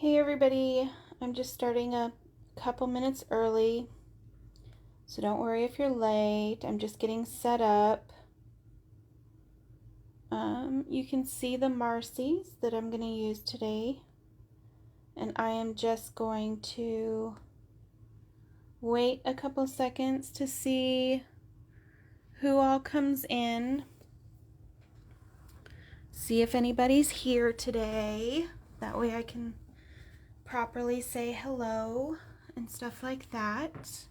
Hey everybody, I'm just starting a couple minutes early, so don't worry if you're late. I'm just getting set up. You can see the Marcies that I'm going to use today, and I am just going to wait a couple seconds to see who all comes in. See if anybody's here today. That way I can properly say hello and stuff like that.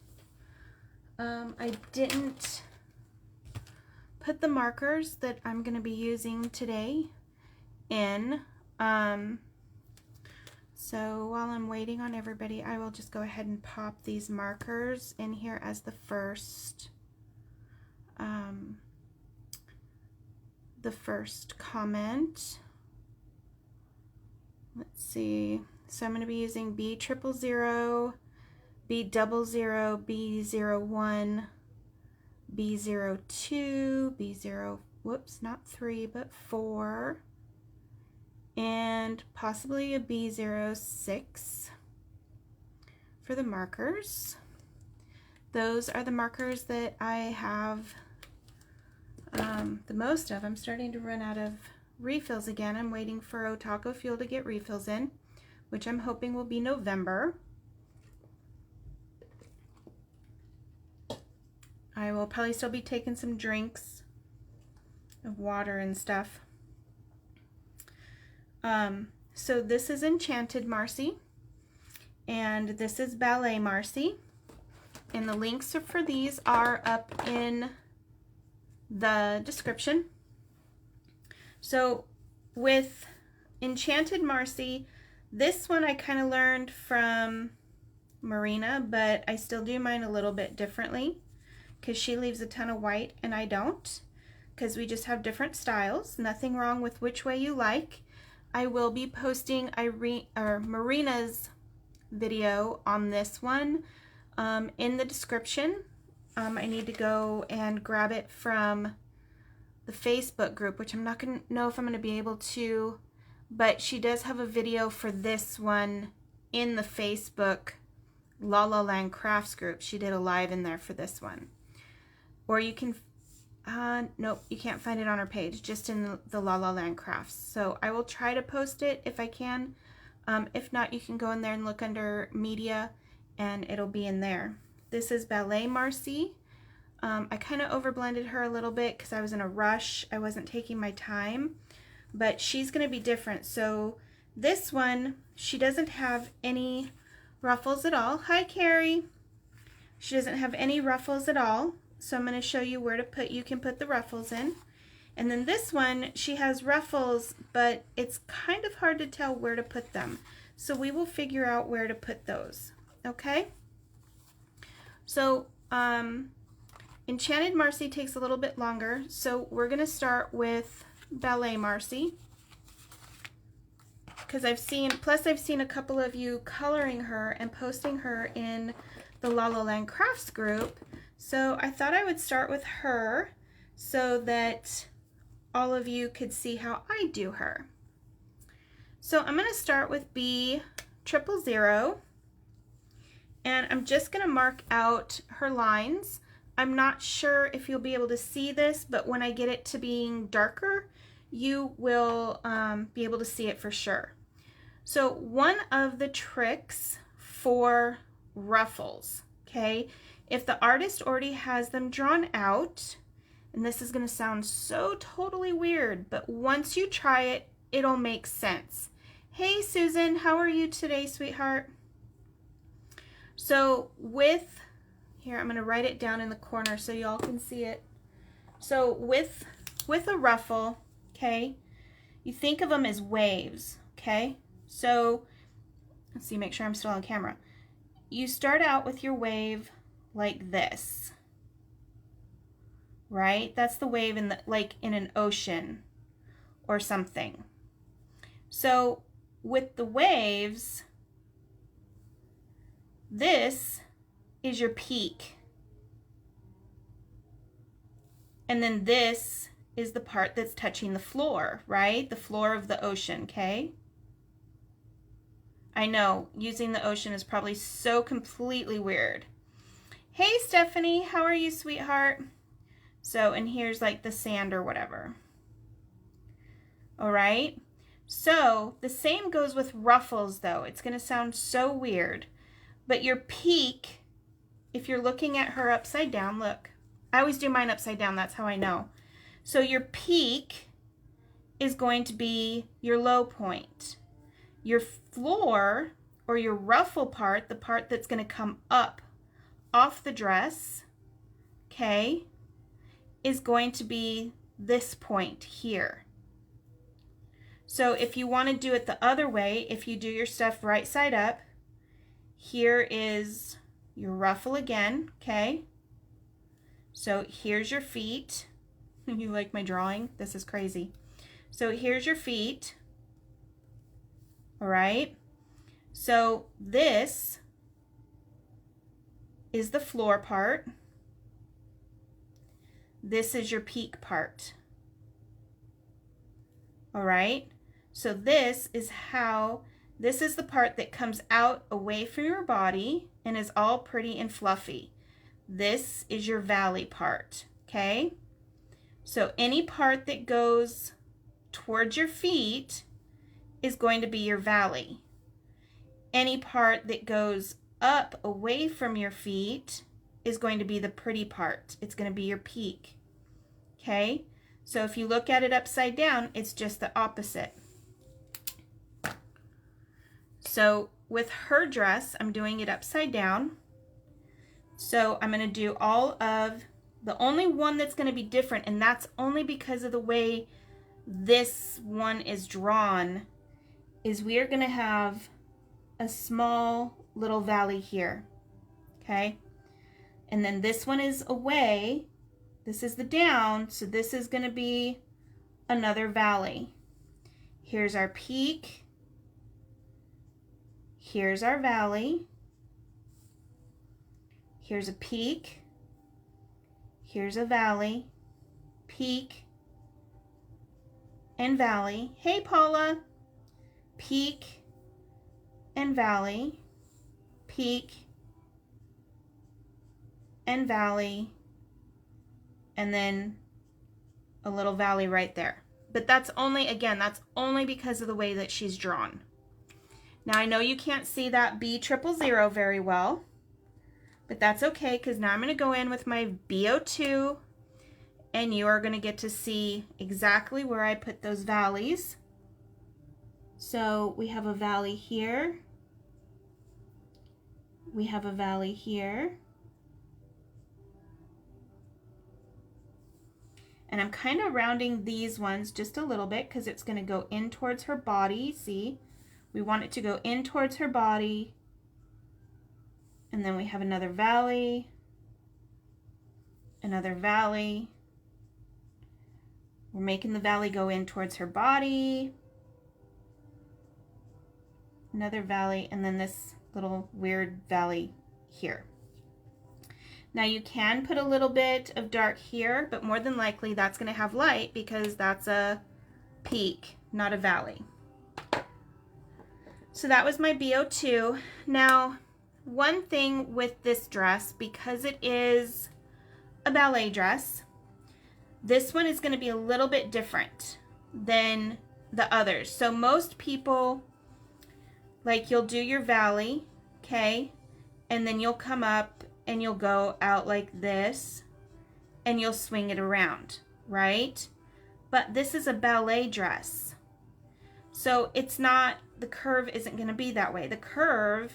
I didn't put the markers that I'm going to be using today in. So while I'm waiting on everybody, I will just go ahead and pop these markers in here as the first comment. Let's see. So I'm going to be using B000, B00, B01, B02, B0, whoops, not 3, but 4, and possibly a B06 for the markers. Those are the markers that I have the most of. I'm starting to run out of refills again. I'm waiting for Otaco Fuel to get refills in, which I'm hoping will be November. I will probably still be taking some drinks of water and stuff. So this is Enchanted Marcy, and this is Ballet Marcy, and the links for these are up in the description. So with Enchanted Marcy, this one I kind of learned from Marina, but I still do mine a little bit differently because she leaves a ton of white and I don't, because we just have different styles. Nothing wrong with which way you like. I will be posting Marina's video on this one in the description. I need to go and grab it from the Facebook group, which I'm not going to know if I'm going to be able to, but she does have a video for this one in the Facebook La La Land Crafts group. She did a live in there for this one. Or you can, nope, you can't find it on her page, just in the La La Land Crafts. So I will try to post it if I can. If not, you can go in there and look under media and it'll be in there. This is Ballet Marcy. I kind of overblended her a little bit because I was in a rush. I wasn't taking my time, but she's going to be different. So this one, she doesn't have any ruffles at all. Hi, Carrie. She doesn't have any ruffles at all. So I'm going to show you where to put, you can put the ruffles in. And then this one, she has ruffles, but it's kind of hard to tell where to put them. So we will figure out where to put those. Okay? So, Enchanted Marcy takes a little bit longer, so we're going to start with Ballet Marcy, because I've seen a couple of you coloring her and posting her in the La La Land Crafts group, so I thought I would start with her so that all of you could see how I do her. So I'm going to start with B000, and I'm just going to mark out her lines. I'm not sure if you'll be able to see this, but when I get it to being darker, you will be able to see it for sure. So one of the tricks for ruffles, okay, if the artist already has them drawn out, and this is going to sound so totally weird, but once you try it, it'll make sense. Hey Susan, how are you today, sweetheart? So with here, I'm going to write it down in the corner so y'all can see it. So with a ruffle, okay, you think of them as waves, okay? So let's see, make sure I'm still on camera. You start out with your wave like this, right? That's the wave in the, like in an ocean or something. So with the waves, this is your peak. And then this is the part that's touching the floor, right? The floor of the ocean, okay? I know, using the ocean is probably so completely weird. Hey, Stephanie, how are you, sweetheart? So, and here's like the sand or whatever. All right. So, the same goes with Ruffles, though. It's going to sound so weird. But your peak, if you're looking at her upside down, look. I always do mine upside down. That's how I know. So, your peak is going to be your low point. Your floor, or your ruffle part, the part that's going to come up off the dress, okay, is going to be this point here. So if you want to do it the other way, if you do your stuff right side up, here is your ruffle again, okay? So here's your feet. You like my drawing? This is crazy. So here's your feet. All right. So this is the floor part. This is your peak part. All right. So this is the part that comes out away from your body and is all pretty and fluffy. This is your valley part, okay? So any part that goes towards your feet is going to be your valley. Any part that goes up away from your feet is going to be the pretty part. It's going to be your peak, okay? So if you look at it upside down, it's just the opposite. So with her dress, I'm doing it upside down. So I'm going to do all of, the only one that's going to be different, and that's only because of the way this one is drawn, is we are going to have a small little valley here, okay? And then this one is away. This is the down, so this is going to be another valley. Here's our peak. Here's our valley. Here's a peak. Here's a valley. Peak and valley. Hey, Paula. Peak and valley. Peak and valley. And then a little valley right there. But that's only, again, that's only because of the way that she's drawn. Now I know you can't see that B000 very well, but that's okay, because now I'm going to go in with my B02 and you are going to get to see exactly where I put those valleys. So we have a valley here. We have a valley here. And I'm kind of rounding these ones just a little bit because it's going to go in towards her body. See? We want it to go in towards her body. And then we have another valley. Another valley. We're making the valley go in towards her body. Another valley, and then this little weird valley here. Now you can put a little bit of dark here, but more than likely that's going to have light because that's a peak, not a valley. So that was my B02. Now, one thing with this dress, because it is a ballet dress, this one is going to be a little bit different than the others. So most people, like, you'll do your valley, okay, and then you'll come up and you'll go out like this and you'll swing it around, right? But this is a ballet dress. So it's not, the curve isn't going to be that way. The curve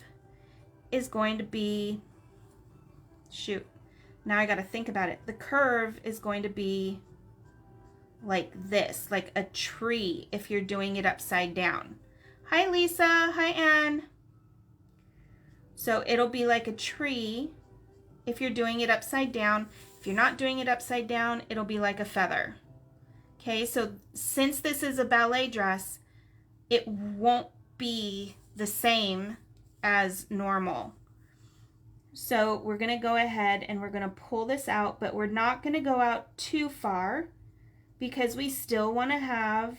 is going to be, shoot, now I got to think about it. The curve is going to be like this, like a tree if you're doing it upside down. Hi, Lisa. Hi, Ann. So it'll be like a tree if you're doing it upside down. If you're not doing it upside down, it'll be like a feather. Okay, so since this is a ballet dress, it won't be the same as normal. So we're going to go ahead and we're going to pull this out, but we're not going to go out too far because we still want to have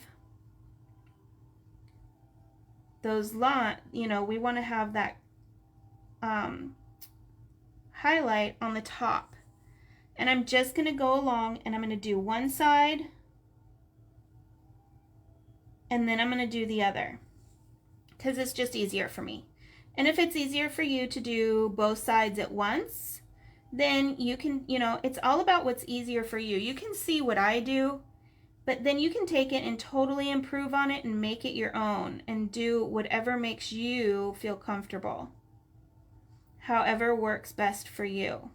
those we want to have that highlight on the top. And I'm just going to go along and I'm going to do one side and then I'm going to do the other because it's just easier for me. And if it's easier for you to do both sides at once, then you can, it's all about what's easier for you. You can see what I do, but then you can take it and totally improve on it and make it your own and do whatever makes you feel comfortable. However works best for you.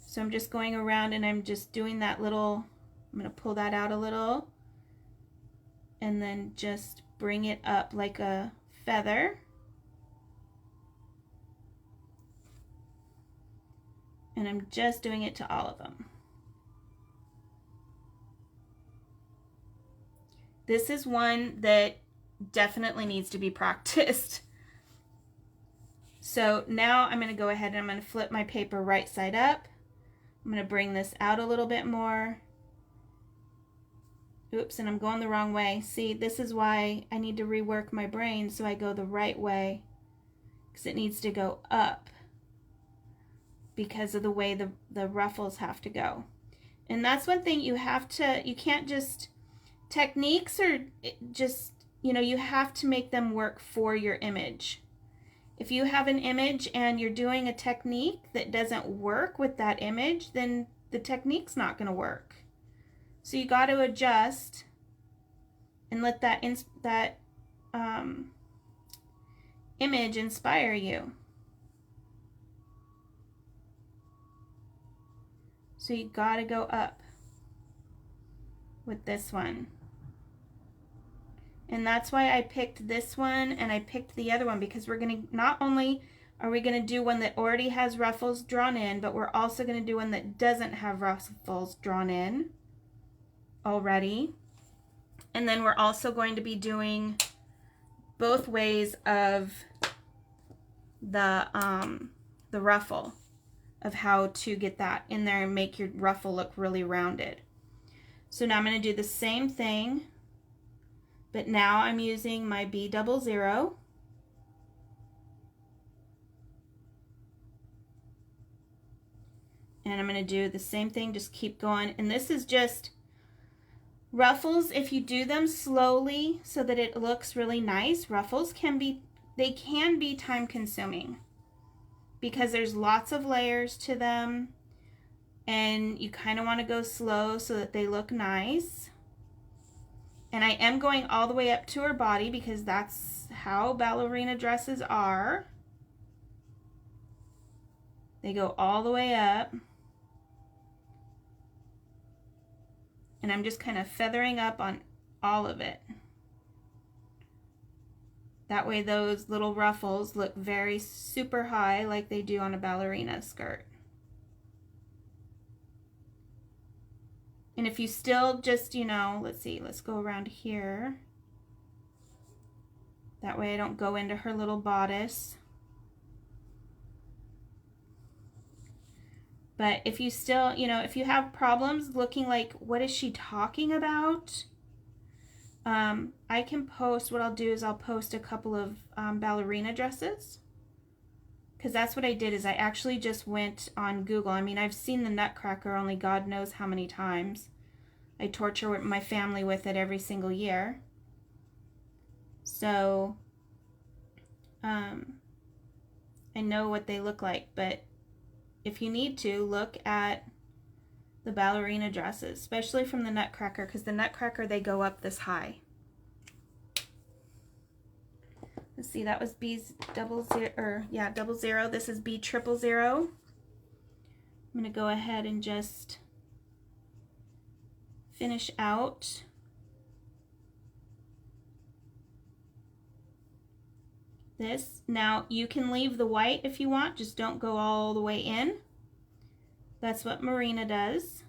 So I'm just going around and I'm just doing that little, I'm going to pull that out a little and then just bring it up like a feather. And I'm just doing it to all of them. This is one that definitely needs to be practiced. So now I'm going to go ahead and I'm going to flip my paper right side up. I'm going to bring this out a little bit more. Oops, and I'm going the wrong way. See, this is why I need to rework my brain so I go the right way, because it needs to go up because of the way the ruffles have to go. And that's one thing you can't just, techniques are just, you have to make them work for your image. If you have an image and you're doing a technique that doesn't work with that image, then the technique's not going to work. So you got to adjust and let that image inspire you. So you got to go up with this one. And that's why I picked this one and I picked the other one, because we're going to, not only are we going to do one that already has ruffles drawn in, but we're also going to do one that doesn't have ruffles drawn in already. And then we're also going to be doing both ways of the ruffle, of how to get that in there and make your ruffle look really rounded. So now I'm going to do the same thing, but now I'm using my B00. And I'm going to do the same thing, just keep going. And this is just ruffles. If you do them slowly so that it looks really nice, ruffles can be time consuming because there's lots of layers to them and you kind of want to go slow so that they look nice. And I am going all the way up to her body because that's how ballerina dresses are. They go all the way up. And I'm just kind of feathering up on all of it. That way those little ruffles look very super high like they do on a ballerina skirt. And if you still just, let's see, let's go around here. That way I don't go into her little bodice. But if you still, if you have problems looking like, what is she talking about? I can post, what I'll do is I'll post a couple of ballerina dresses. Because that's what I did, is I actually just went on Google. I mean, I've seen the Nutcracker only God knows how many times. I torture my family with it every single year. So, I know what they look like, but if you need to, look at the ballerina dresses, especially from the Nutcracker, because the Nutcracker, they go up this high. Let's see, that was B's double zero. This is B triple zero. I'm going to go ahead and just finish out. This. Now you can leave the white if you want, just don't go all the way in. That's what Marina does.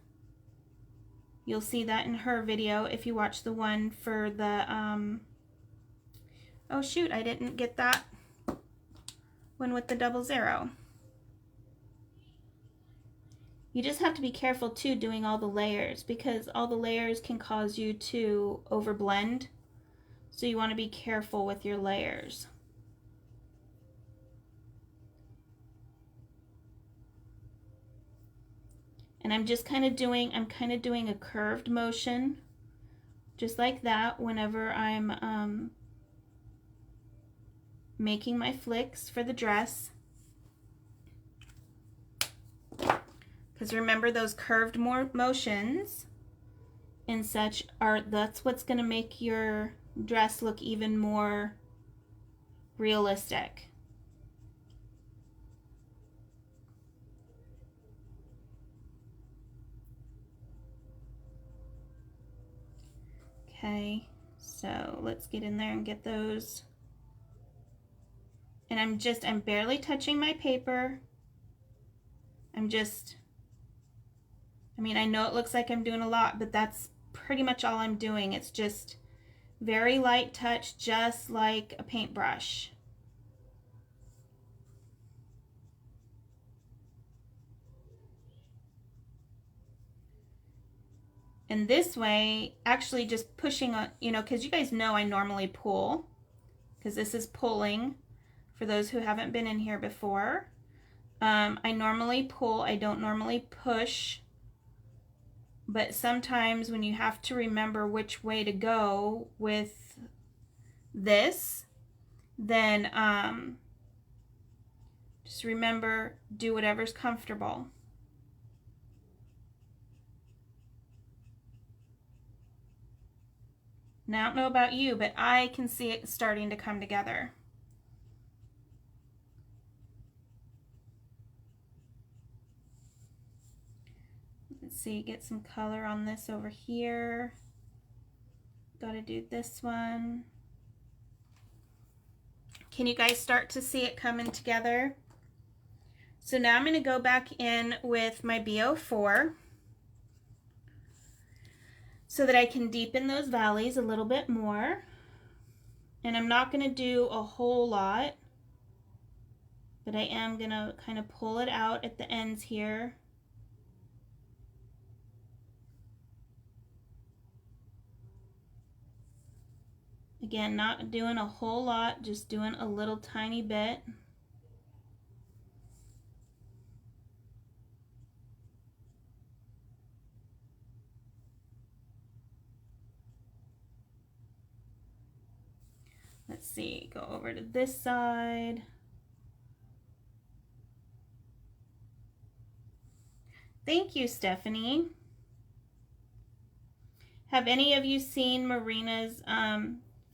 You'll see that in her video if you watch the one for the oh shoot, I didn't get that one with the 00. You just have to be careful too doing all the layers, because all the layers can cause you to overblend. So you want to be careful with your layers. And I'm kind of doing a curved motion, just like that, whenever I'm making my flicks for the dress. Because remember, those curved motions and such that's what's going to make your dress look even more realistic. Okay, so let's get in there and get those. And I'm barely touching my paper. I mean, I know it looks like I'm doing a lot, but that's pretty much all I'm doing. It's just very light touch, just like a paintbrush. And this way, actually just pushing on, you know, because you guys know I normally pull, because this is pulling for those who haven't been in here before. I normally pull, I don't normally push. But sometimes when you have to remember which way to go with this, then just remember, do whatever's comfortable. Now, I don't know about you, but I can see it starting to come together. Let's see, get some color on this over here. Gotta do this one. Can you guys start to see it coming together? So now I'm going to go back in with my B04 so that I can deepen those valleys a little bit more. And I'm not going to do a whole lot, but I am going to kind of pull it out at the ends here. Again, not doing a whole lot, just doing a little tiny bit. Let's see, go over to this side. Thank you, Stephanie. Have any of you seen Marina's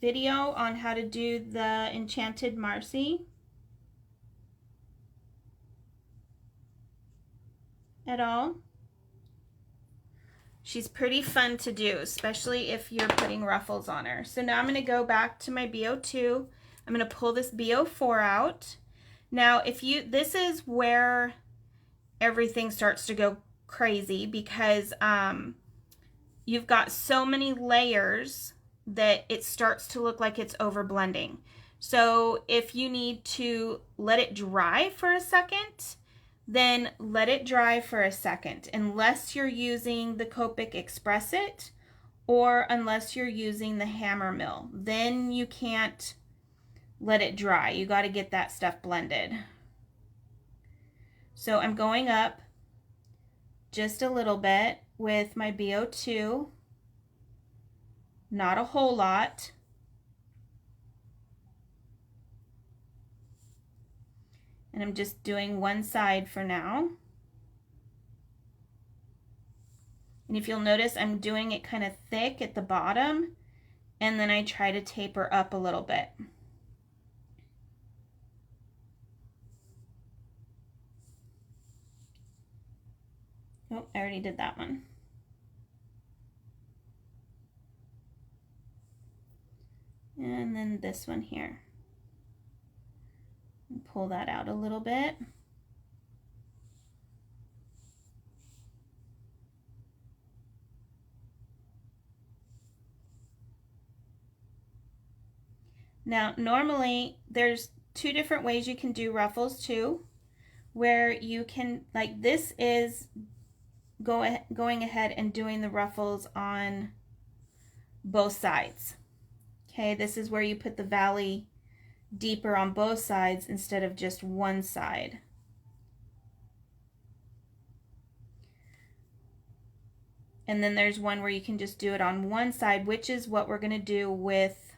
video on how to do the Enchanted Marcy at all? She's pretty fun to do, especially if you're putting ruffles on her. So now I'm going to go back to my B02. I'm going to pull this B04 out. Now, this is where everything starts to go crazy, because you've got so many layers that it starts to look like it's over blending. So if you need to let it dry for a second, then let it dry for a second, unless you're using the Copic Express It or unless you're using the hammer mill. Then you can't let it dry. You got to get that stuff blended. So I'm going up just a little bit with my B02. Not a whole lot. And I'm just doing one side for now. And if you'll notice, I'm doing it kind of thick at the bottom, and then I try to taper up a little bit. Oh, I already did that one. And then this one here. And pull that out a little bit. Now, normally there's two different ways you can do ruffles too, where you can, like, this is going ahead and doing the ruffles on both sides. Okay, this is where you put the valley deeper on both sides instead of just one side. And then there's one where you can just do it on one side, which is what we're going to do with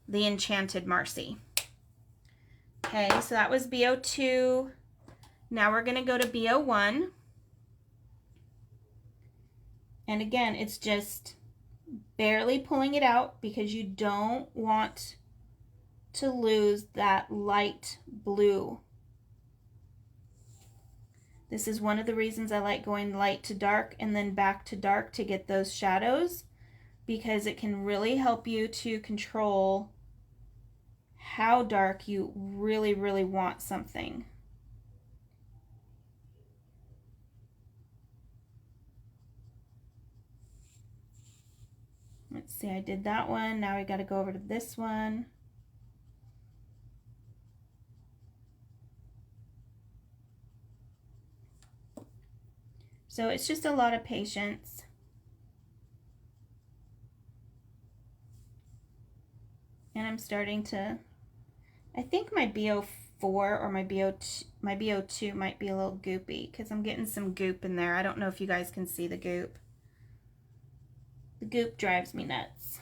the Enchanted Marcy. Okay, so that was BO2. Now we're going to go to BO1. And again, it's just barely pulling it out because you don't want to lose that light blue. This is one of the reasons I like going light to dark and then back to dark to get those shadows, because it can really help you to control how dark you really, really want something. Let's see, I did that one. Now we got to go over to this one. So it's just a lot of patience. And I'm starting to, I think my BO4 or my BO2 might be a little goopy because I'm getting some goop in there. I don't know if you guys can see the goop. The goop drives me nuts.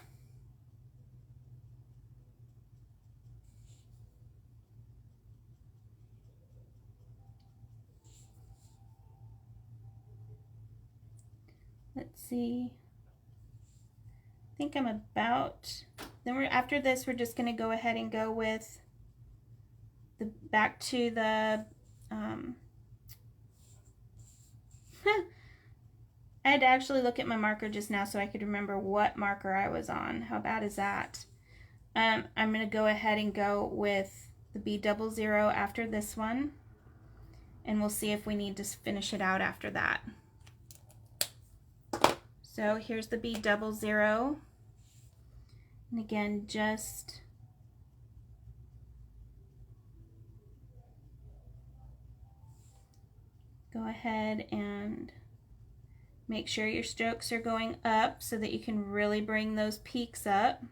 Let's see. I think I'm about, then after this we're just going to go ahead and go with the back to the I had to actually look at my marker just now so I could remember what marker I was on. How bad is that? I'm going to go ahead and go with the B00 after this one, and we'll see if we need to finish it out after that. So here's the B00, and again, just go ahead and make sure your strokes are going up so that you can really bring those peaks up.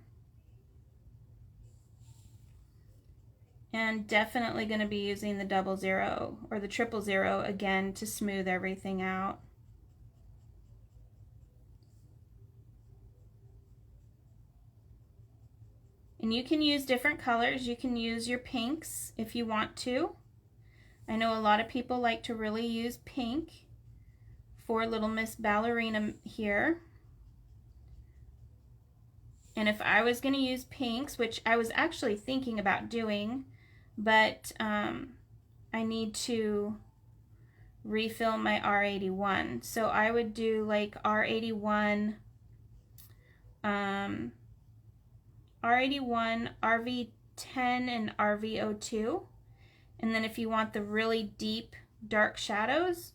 And definitely going to be using the 00 or the 000 again to smooth everything out. And you can use different colors. You can use your pinks if you want to. I know a lot of people like to really use pink for Little Miss Ballerina here. And if I was going to use pinks, which I was actually thinking about doing, but I need to refill my R81. So I would do like R81, R81, RV10, and RV02. And then if you want the really deep dark shadows,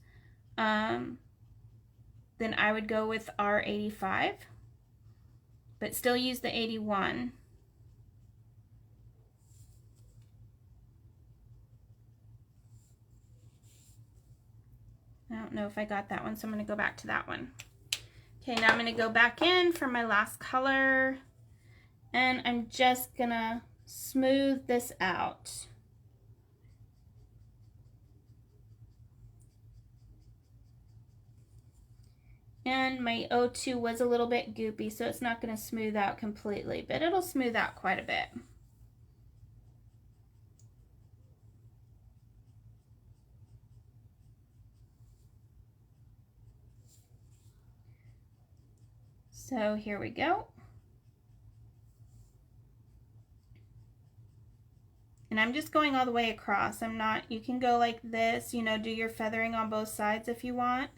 then I would go with R85, but still use the 81. I don't know if I got that one, so I'm going to go back to that one. Okay, now I'm going to go back in for my last color, and I'm just going to smooth this out. And my O2 was a little bit goopy, so it's not going to smooth out completely, but it'll smooth out quite a bit. So here we go. And I'm just going all the way across. I'm not, you can go like this, you know, do your feathering on both sides if you want.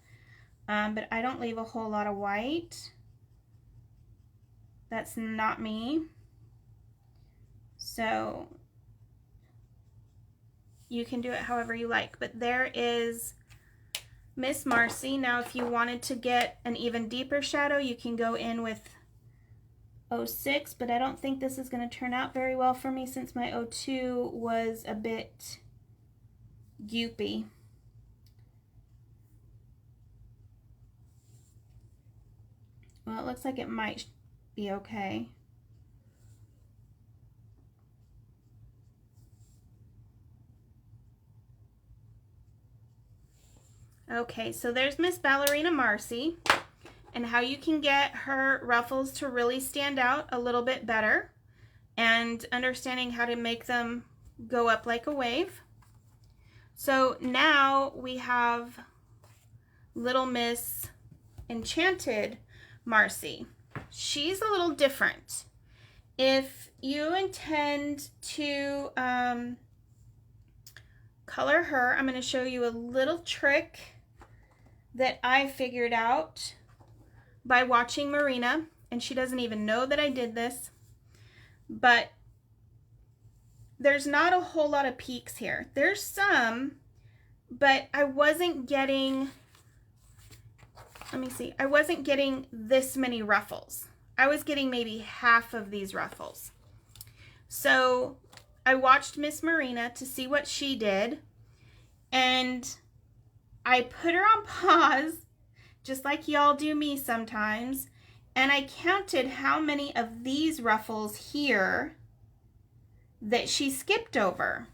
But I don't leave a whole lot of white. That's not me. So you can do it however you like. But there is Miss Marcy. Now if you wanted to get an even deeper shadow, you can go in with 06, but I don't think this is going to turn out very well for me since my 02 was a bit goopy. Well, it looks like it might be okay. Okay, so there's Miss Ballerina Marcy, and how you can get her ruffles to really stand out a little bit better, and understanding how to make them go up like a wave. So now we have Little Miss Enchanted Marcy. She's a little different. If you intend to color her, I'm going to show you a little trick that I figured out by watching Marina, and she doesn't even know that I did this, but there's not a whole lot of peaks here. There's some, but I wasn't getting, let me see, I wasn't getting this many ruffles. I was getting maybe half of these ruffles. So I watched Miss Marina to see what she did, and I put her on pause, just like y'all do me sometimes, and I counted how many of these ruffles here that she skipped over.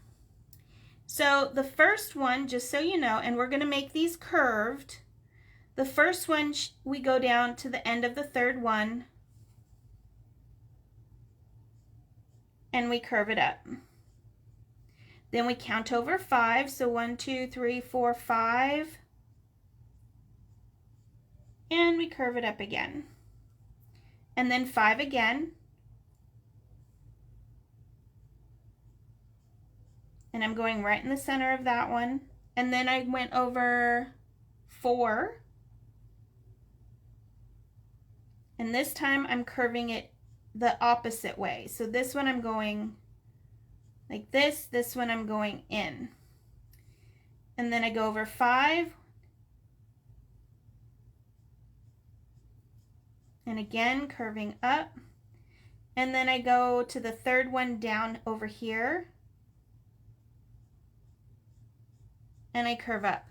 So the first one, just so you know, and we're going to make these curved, the first one we go down to the end of the third one and we curve it up. Then we count over 5, so 1, 2, 3, 4, 5, and we curve it up again. And then 5 again. And I'm going right in the center of that one. And then I went over 4. And this time I'm curving it the opposite way. So this one I'm going like this one I'm going in. And then I go over 5. And again, curving up. And then I go to the third one down over here. And I curve up.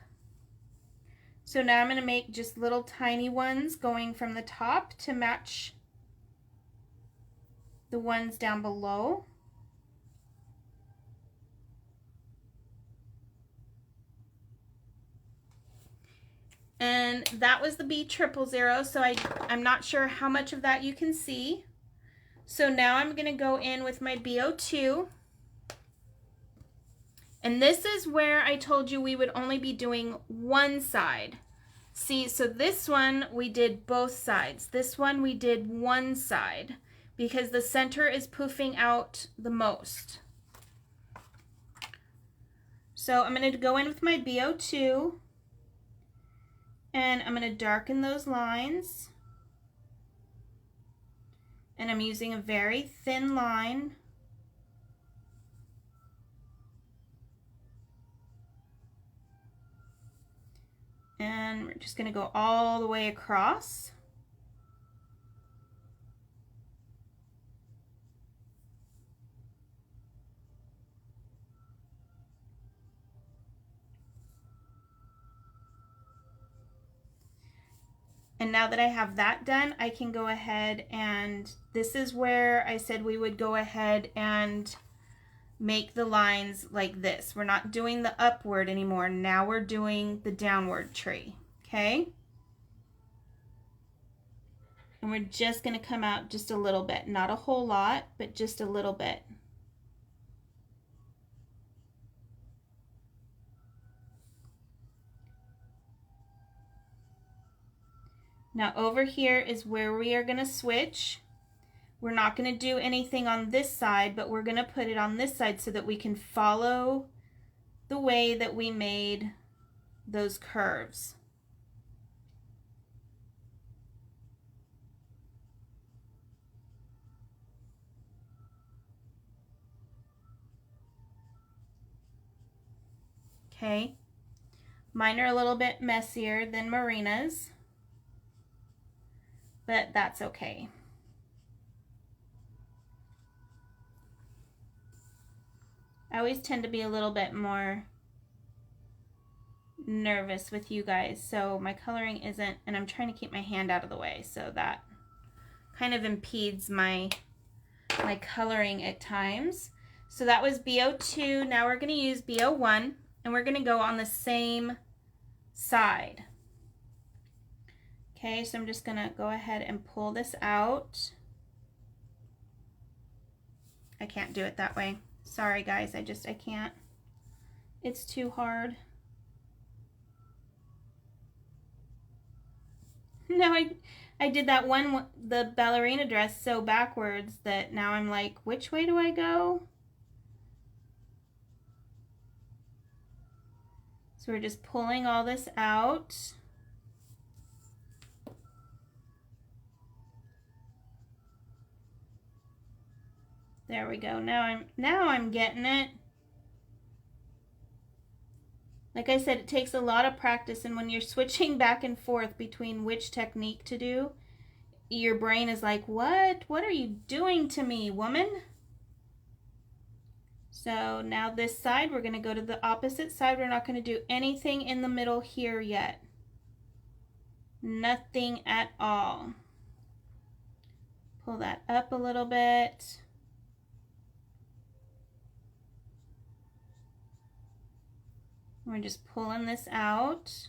So now I'm going to make just little tiny ones going from the top to match the ones down below. And that was the B000, so I'm not sure how much of that you can see. So now I'm going to go in with my B02. And this is where I told you we would only be doing one side. See, so this one we did both sides. This one we did one side because the center is poofing out the most. So I'm going to go in with my B02. And I'm going to darken those lines. And I'm using a very thin line. And we're just going to go all the way across. And now that I have that done, I can go ahead and this is where I said we would go ahead and make the lines like this. We're not doing the upward anymore. Now we're doing the downward tree, okay? And we're just going to come out just a little bit, not a whole lot, but just a little bit. Now over here is where we are going to switch. We're not going to do anything on this side, but we're going to put it on this side so that we can follow the way that we made those curves. Okay, mine are a little bit messier than Marina's, but that's okay. I always tend to be a little bit more nervous with you guys, so my coloring isn't, and I'm trying to keep my hand out of the way so that kind of impedes my coloring at times. So that was B02. Now we're going to use B01, and we're going to go on the same side. Okay, so I'm just going to go ahead and pull this out. I can't do it that way. Sorry guys, I can't. It's too hard. No, I did that one, the ballerina dress, so backwards that now I'm like, which way do I go? So we're just pulling all this out. There we go. Now I'm getting it. Like I said, it takes a lot of practice, and when you're switching back and forth between which technique to do, your brain is like, what? What are you doing to me, woman? So now this side, we're going to go to the opposite side. We're not going to do anything in the middle here yet. Nothing at all. Pull that up a little bit. We're just pulling this out.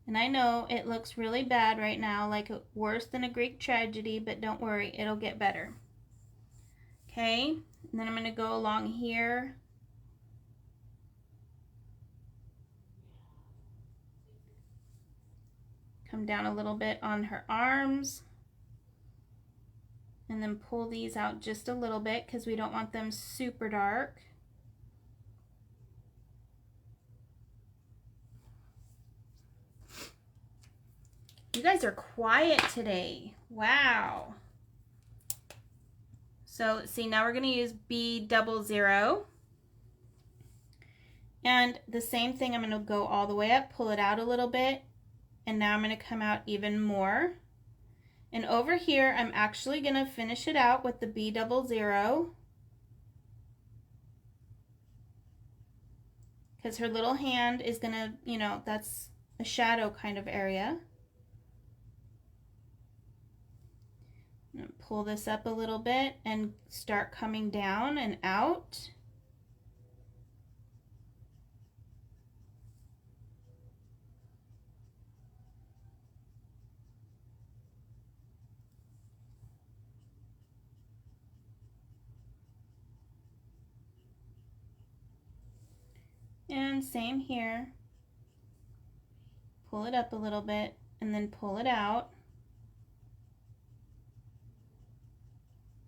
And I know it looks really bad right now, like worse than a Greek tragedy, but don't worry, it'll get better. Okay, and then I'm going to go along here. Come down a little bit on her arms. And then pull these out just a little bit because we don't want them super dark. You guys are quiet today. Wow. So let's see, now we're going to use B00. And the same thing, I'm going to go all the way up, pull it out a little bit, and now I'm going to come out even more. And over here, I'm actually going to finish it out with the B00, because her little hand is going to, you know, that's a shadow kind of area. I'm going to pull this up a little bit and start coming down and out. And same here. Pull it up a little bit and then pull it out.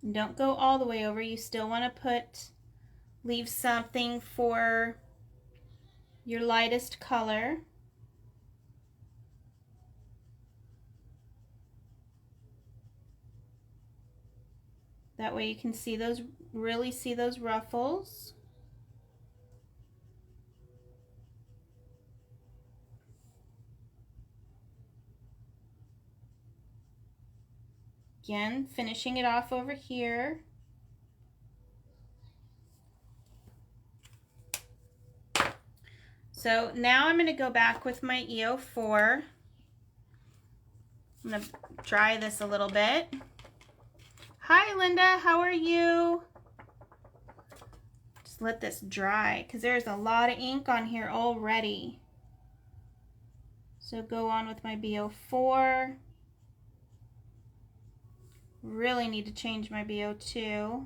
And don't go all the way over. You still want to leave something for your lightest color. That way you can see those, really see those ruffles. Again, finishing it off over here. So now I'm going to go back with my EO4. I'm going to dry this a little bit. Hi Linda, how are you? Just let this dry because there's a lot of ink on here already. So go on with my BO4. Really need to change my BO2.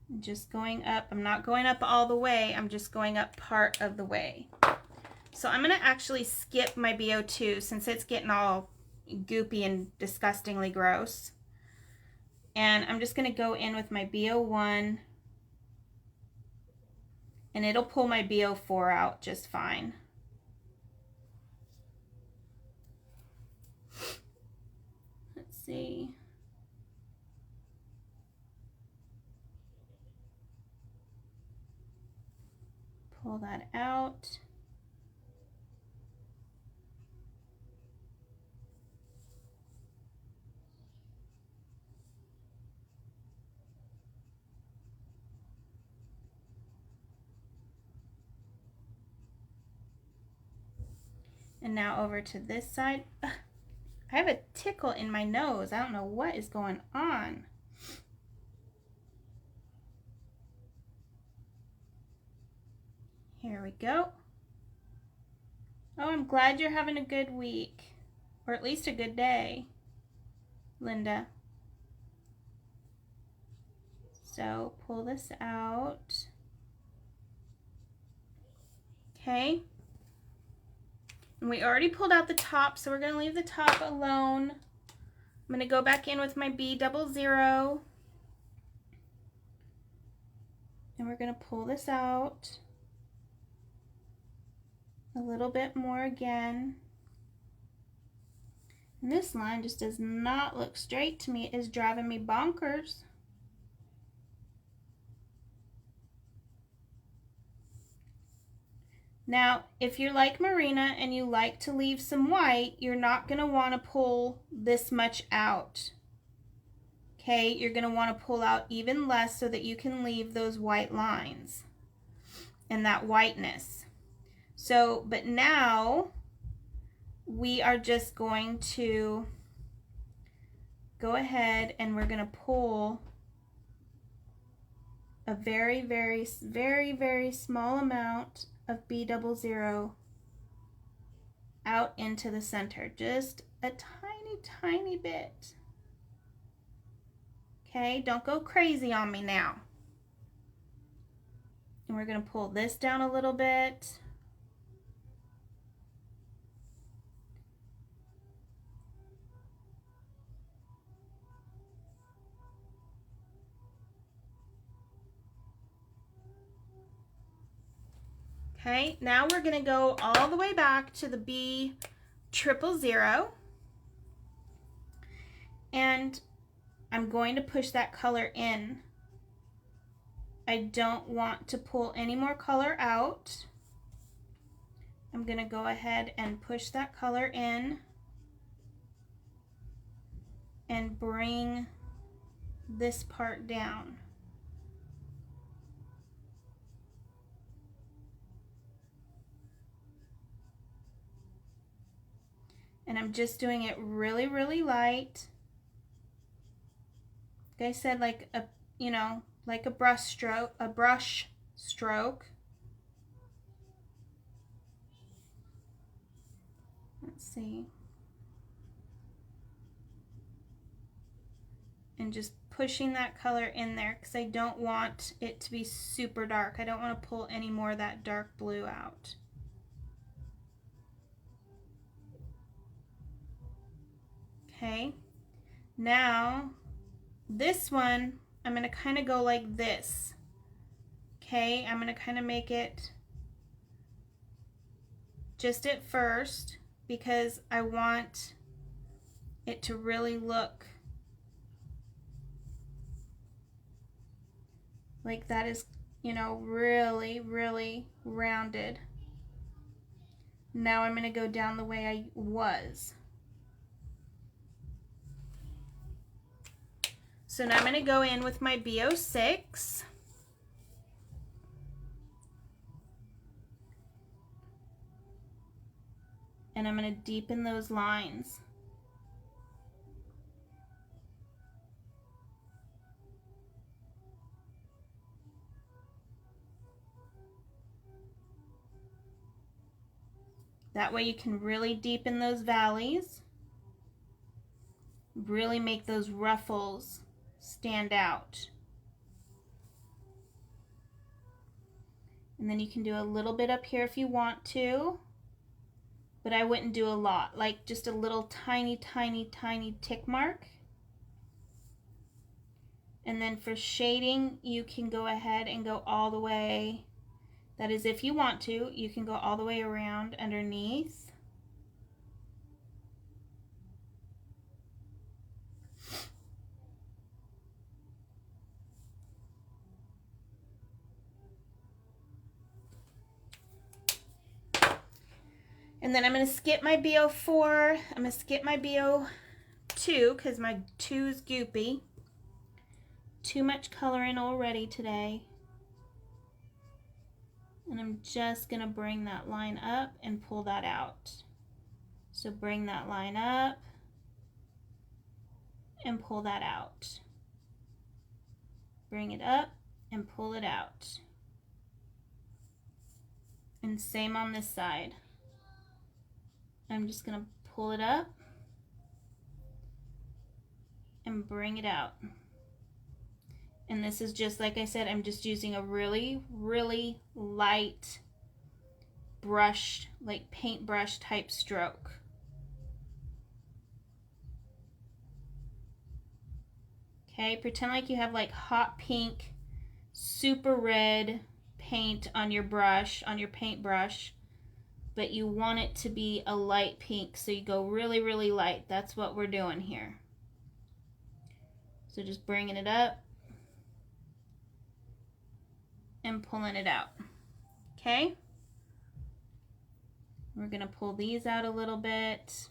I'm just going up. I'm not going up all the way. I'm just going up part of the way. So I'm going to actually skip my BO2 since it's getting all goopy and disgustingly gross. And I'm just going to go in with my BO1. And it'll pull my BO4 out just fine. Let's see. Pull that out. And now over to this side. Ugh, I have a tickle in my nose. I don't know what is going on. Here we go. Oh, I'm glad you're having a good week. Or at least a good day, Linda. So pull this out. Okay. And we already pulled out the top, so we're going to leave the top alone. I'm going to go back in with my B00. And we're going to pull this out a little bit more again. And this line just does not look straight to me. It is driving me bonkers. Now, if you're like Marina and you like to leave some white, you're not going to want to pull this much out. Okay, you're going to want to pull out even less so that you can leave those white lines and that whiteness. So, but now we are just going to go ahead and we're going to pull a very, very, very, very small amount of B00 out into the center, just a tiny, tiny bit. Okay, don't go crazy on me now. And we're going to pull this down a little bit. Okay, now we're going to go all the way back to the B000, and I'm going to push that color in. I don't want to pull any more color out. I'm going to go ahead and push that color in and bring this part down. And I'm just doing it really, really light. Like I said, like a, you know, like a brush stroke, Let's see. And just pushing that color in there because I don't want it to be super dark. I don't want to pull any more of that dark blue out. Okay, now this one, I'm going to kind of go like this. Okay, I'm going to kind of make it just at first because I want it to really look like that is, you know, really, really rounded. Now I'm going to go down the way I was. So now I'm going to go in with my B06. And I'm going to deepen those lines. That way you can really deepen those valleys. Really make those ruffles stand out. And then you can do a little bit up here if you want to, but I wouldn't do a lot, like just a little tiny, tiny, tiny tick mark. And then for shading, you can go ahead and go all the way. That is, if you want to, you can go all the way around underneath. And then I'm going to skip my B04. I'm going to skip my B02 because my 2 is goopy. Too much color in already today. And I'm just going to bring that line up and pull that out. So bring that line up and pull that out. Bring it up and pull it out. And same on this side. I'm just going to pull it up and bring it out. And this is just, like I said, I'm just using a really, really light brush, like paintbrush type stroke. Okay, pretend like you have like hot pink, super red paint on your brush, on your paintbrush, but you want it to be a light pink, so you go really, really light. That's what we're doing here. So just bringing it up and pulling it out. Okay? We're going to pull these out a little bit.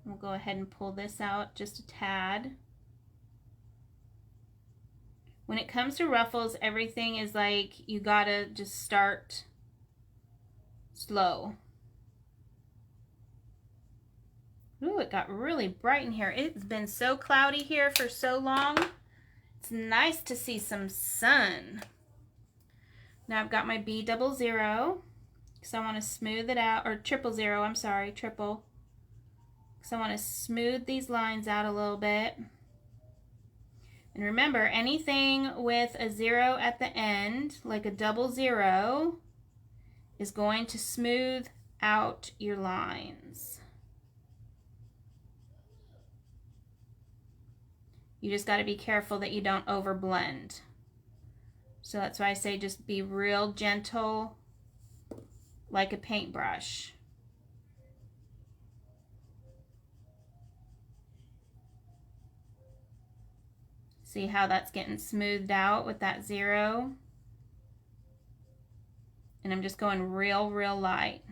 We'll go ahead and pull this out just a tad. When it comes to ruffles, everything is like you gotta just start slow. Ooh, it got really bright in here. It's been so cloudy here for so long. It's nice to see some sun. Now I've got my B00 because I want to smooth it out, or 000, I'm sorry, triple. Because I want to smooth these lines out a little bit. And remember, anything with a 0 at the end, like a 00, is going to smooth out your lines. You just got to be careful that you don't overblend. So that's why I say just be real gentle, like a paintbrush. See how that's getting smoothed out with that 0? And I'm just going real, real light.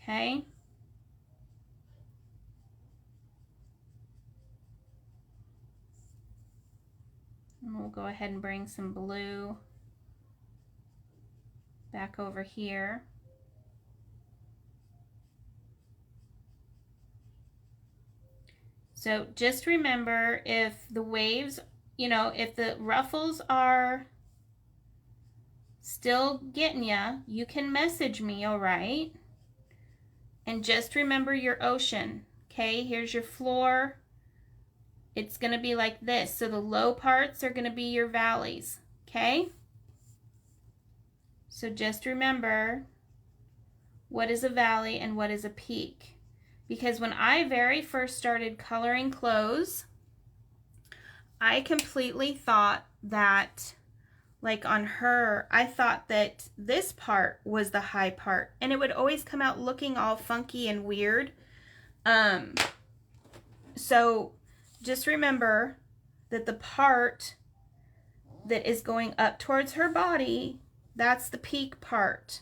Okay? And we'll go ahead and bring some blue back over here. So just remember, if the waves, you know, if the ruffles are still getting ya, you can message me, all right? And just remember your ocean, okay? Here's your floor. It's going to be like this. So the low parts are going to be your valleys, okay? So just remember what is a valley and what is a peak. Because when I very first started coloring clothes, I completely thought that, like on her, I thought that this part was the high part. And it would always come out looking all funky and weird. So just remember that the part that is going up towards her body, that's the peak part.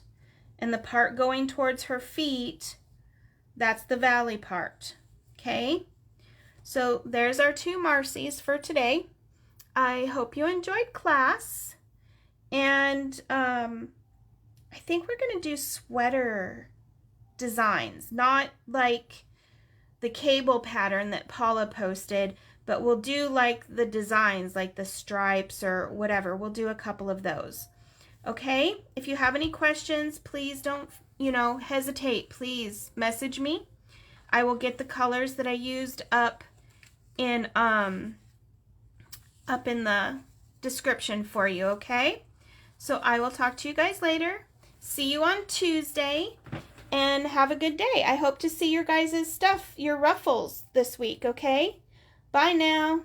And the part going towards her feet, that's the valley part, okay? So there's our 2 Marcies for today. I hope you enjoyed class. And I think we're going to do sweater designs, not like the cable pattern that Paula posted, but we'll do like the designs, like the stripes or whatever. We'll do a couple of those. Okay? If you have any questions, please don't hesitate. Please message me. I will get the colors that I used up in the description for you, okay? So I will talk to you guys later. See you on Tuesday, and have a good day. I hope to see your guys' stuff, your ruffles this week, okay? Bye now.